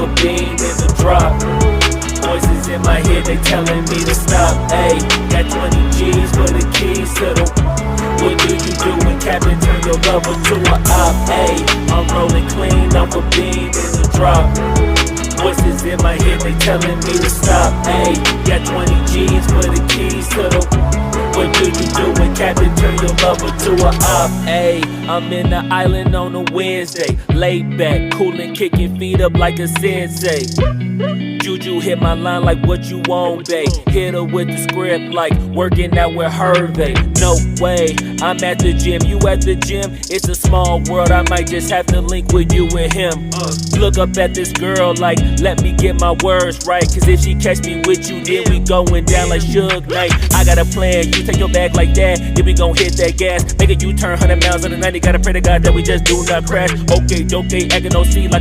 a bean in the drop. Voices in my head, they telling me to stop. Ayy, got 20 G's for the keys to the. What do you do when Captain turn your lover to a op? Ayy, I'm rolling clean off a bean in the drop. Voices in my head, they telling me to stop. Ayy, got 20 G's for the keys to the. What do you do when Captain turn your lover to a op? Ayy, I'm in the island on a Wednesday, laid back, coolin', kicking feet up like a sensei. Juju hit my line like what you want, babe. Hit her with the script like working out with Hervey. No way, I'm at the gym, you at the gym. It's a small world, I might just have to link with you and him. Look up at this girl like, let me get my words right. Cause if she catch me with you, then we going down like Suge Knight. I got a plan, you take your bag like that, then we gon' hit that gas. Make a U-turn 100 miles on the 90, gotta pray to God that we just do not crash. Okay, acting no C like